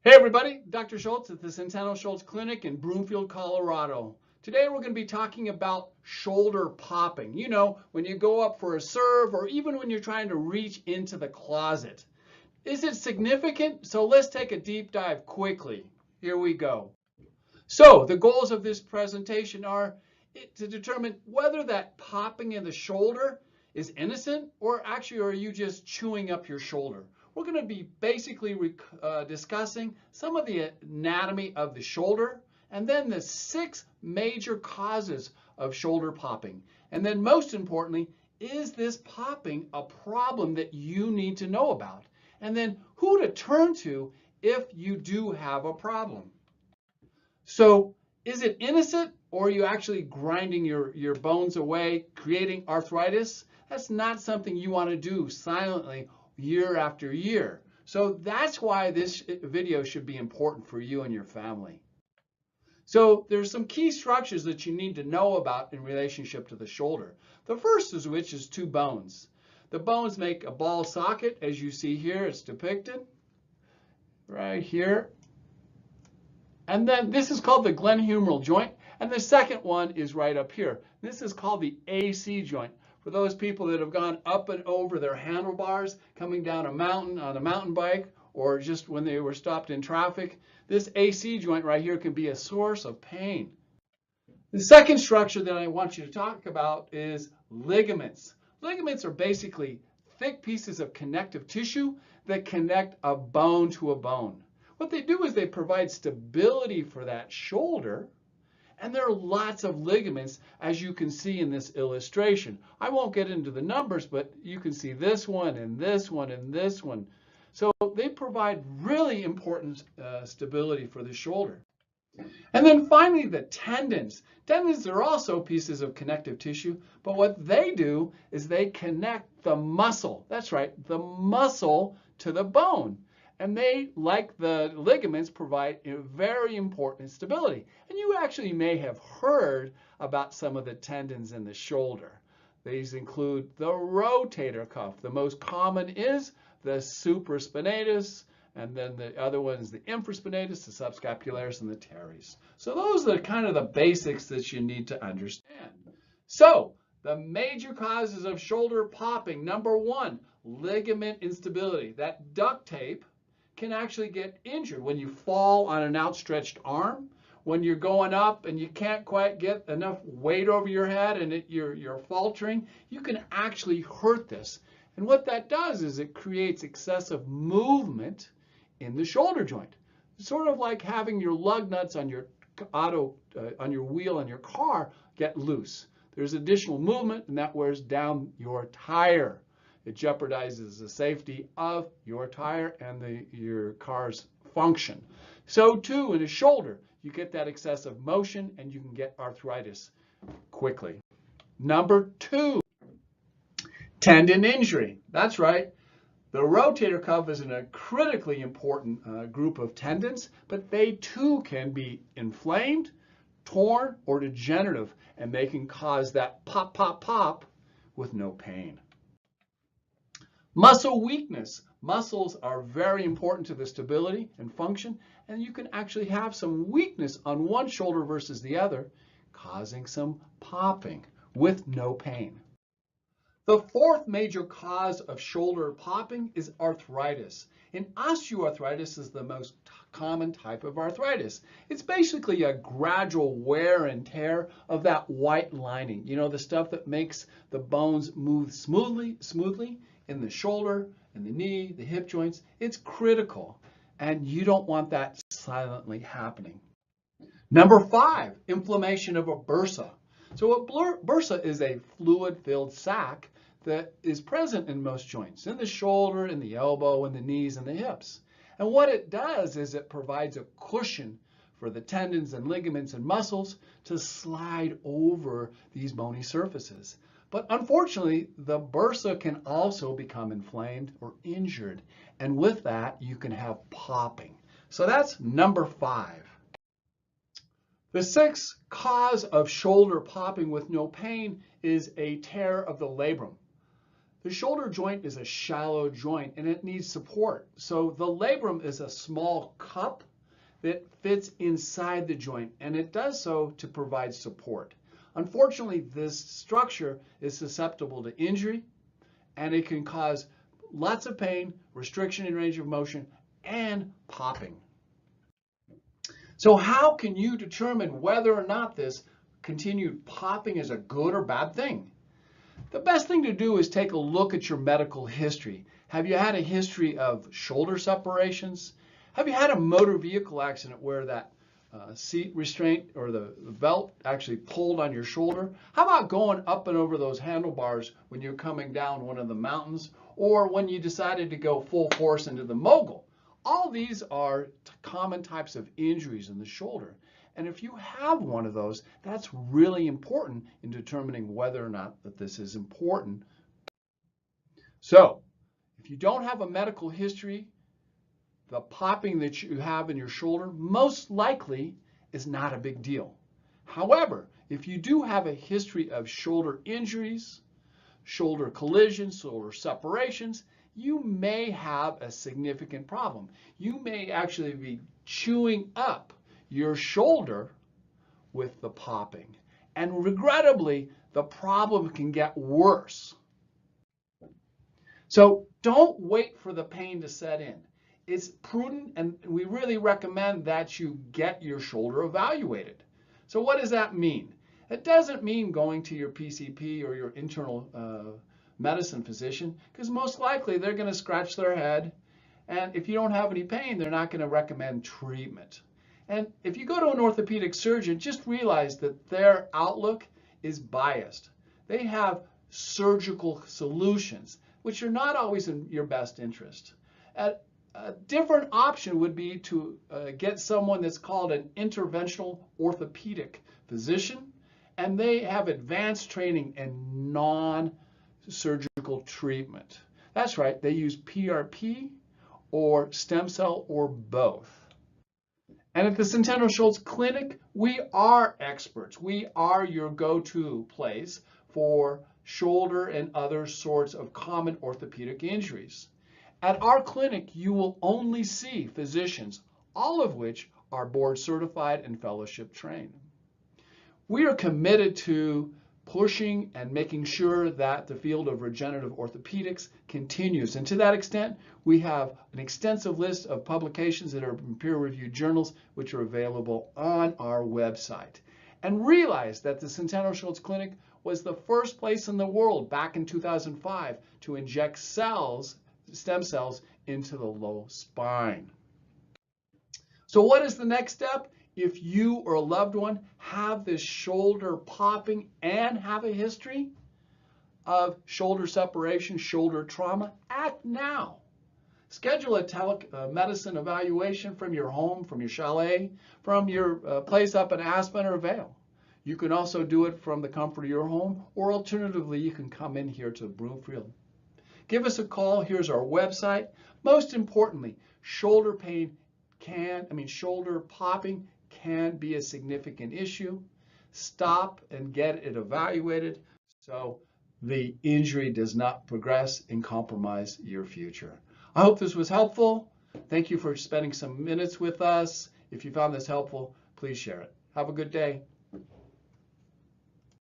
Hey everybody, Dr. Schultz at the Centeno Schultz Clinic in Broomfield, Colorado. Today we're going to be talking about shoulder popping. You know, when you go up for a serve or even when you're trying to reach into the closet. Is it significant? So let's take a deep dive quickly. Here we go. So the goals of this presentation are to determine whether that popping in the shoulder is innocent or actually are you just chewing up your shoulder. We're going to be basically discussing some of the anatomy of the shoulder and then the 6 major causes of shoulder popping. And then most importantly, is this popping a problem that you need to know about? And then who to turn to if you do have a problem. So is it innocent or are you actually grinding your bones away, creating arthritis? That's not something you want to do silently year after year. So that's why this video should be important for you and your family. So there's some key structures that you need to know about in relationship to the shoulder. The first of which is 2 bones. The bones make a ball socket, as you see here, it's depicted right here. And then this is called the glenohumeral joint, and the second one is right up here. This is called the AC joint. For those people that have gone up and over their handlebars coming down a mountain on a mountain bike or just when they were stopped in traffic, this AC joint right here can be a source of pain. The second structure that I want you to talk about is ligaments. Ligaments are basically thick pieces of connective tissue that connect a bone to a bone. What they do is they provide stability for that shoulder. And there are lots of ligaments, as you can see in this illustration. I won't get into the numbers, but you can see this one and this one and this one. So they provide really important stability for the shoulder. And then finally, the tendons. Tendons are also pieces of connective tissue, but what they do is they connect the muscle. That's right, the muscle to the bone. And they, like the ligaments, provide a very important stability. And you actually may have heard about some of the tendons in the shoulder. These include the rotator cuff. The most common is the supraspinatus, and then the other one is the infraspinatus, the subscapularis, and the teres. So those are kind of the basics that you need to understand. So the major causes of shoulder popping, number 1, ligament instability. That duct tape can actually get injured when you fall on an outstretched arm, when you're going up and you can't quite get enough weight over your head and you're faltering, you can actually hurt this. And what that does is it creates excessive movement in the shoulder joint. It's sort of like having your lug nuts on your on your wheel in your car get loose. There's additional movement and that wears down your tire. It jeopardizes the safety of your tire and your car's function. So too in the shoulder, you get that excessive motion and you can get arthritis quickly. Number 2, tendon injury. That's right. The rotator cuff is a critically important group of tendons, but they too can be inflamed, torn, or degenerative, and they can cause that pop, pop, pop with no pain. Muscle weakness. Muscles are very important to the stability and function, and you can actually have some weakness on one shoulder versus the other, causing some popping with no pain. The 4th major cause of shoulder popping is arthritis. And osteoarthritis is the most common type of arthritis. It's basically a gradual wear and tear of that white lining. You know, the stuff that makes the bones move smoothly in the shoulder, in the knee, the hip joints. It's critical, and you don't want that silently happening. Number 5, inflammation of a bursa. So a bursa is a fluid-filled sac that is present in most joints, in the shoulder, in the elbow, in the knees, and the hips. And what it does is it provides a cushion for the tendons and ligaments and muscles to slide over these bony surfaces. But unfortunately, the bursa can also become inflamed or injured. And with that, you can have popping. So that's number 5. The 6th cause of shoulder popping with no pain is a tear of the labrum. The shoulder joint is a shallow joint and it needs support. So the labrum is a small cup that fits inside the joint, and it does so to provide support. Unfortunately, this structure is susceptible to injury, and it can cause lots of pain, restriction in range of motion, and popping. So how can you determine whether or not this continued popping is a good or bad thing? The best thing to do is take a look at your medical history. Have you had a history of shoulder separations? Have you had a motor vehicle accident where that seat restraint or the belt actually pulled on your shoulder? How about going up and over those handlebars when you're coming down one of the mountains, or when you decided to go full force into the mogul? All these are common types of injuries in the shoulder. And if you have one of those, that's really important in determining whether or not that this is important. So, if you don't have a medical history, the popping that you have in your shoulder most likely is not a big deal. However, if you do have a history of shoulder injuries, shoulder collisions, shoulder separations, you may have a significant problem. You may actually be chewing up your shoulder with the popping. And regrettably, the problem can get worse. So don't wait for the pain to set in. It's prudent, and we really recommend that you get your shoulder evaluated. So what does that mean? It doesn't mean going to your PCP or your internal medicine physician, because most likely they're going to scratch their head, and if you don't have any pain, they're not going to recommend treatment. And if you go to an orthopedic surgeon, just realize that their outlook is biased. They have surgical solutions, which are not always in your best interest. A different option would be to get someone that's called an interventional orthopedic physician, and they have advanced training in non-surgical treatment. That's right, they use PRP or stem cell or both. And at the Centennial Schultz Clinic, we are experts. We are your go-to place for shoulder and other sorts of common orthopedic injuries. At our clinic, you will only see physicians, all of which are board certified and fellowship trained. We are committed to pushing and making sure that the field of regenerative orthopedics continues. And to that extent, we have an extensive list of publications that are in peer-reviewed journals, which are available on our website. And realize that the Centennial Schultz Clinic was the first place in the world back in 2005 to inject stem cells into the low spine. So what is the next step? If you or a loved one have this shoulder popping and have a history of shoulder separation, shoulder trauma, act now. Schedule a telemedicine evaluation from your home, from your chalet, from your place up in Aspen or Vail. You can also do it from the comfort of your home, or alternatively, you can come in here to Broomfield. Give us a call. Here's our website. Most importantly, shoulder popping can be a significant issue. Stop and get it evaluated so the injury does not progress and compromise your future. I hope this was helpful. Thank you for spending some minutes with us. If you found this helpful, please share it. Have a good day.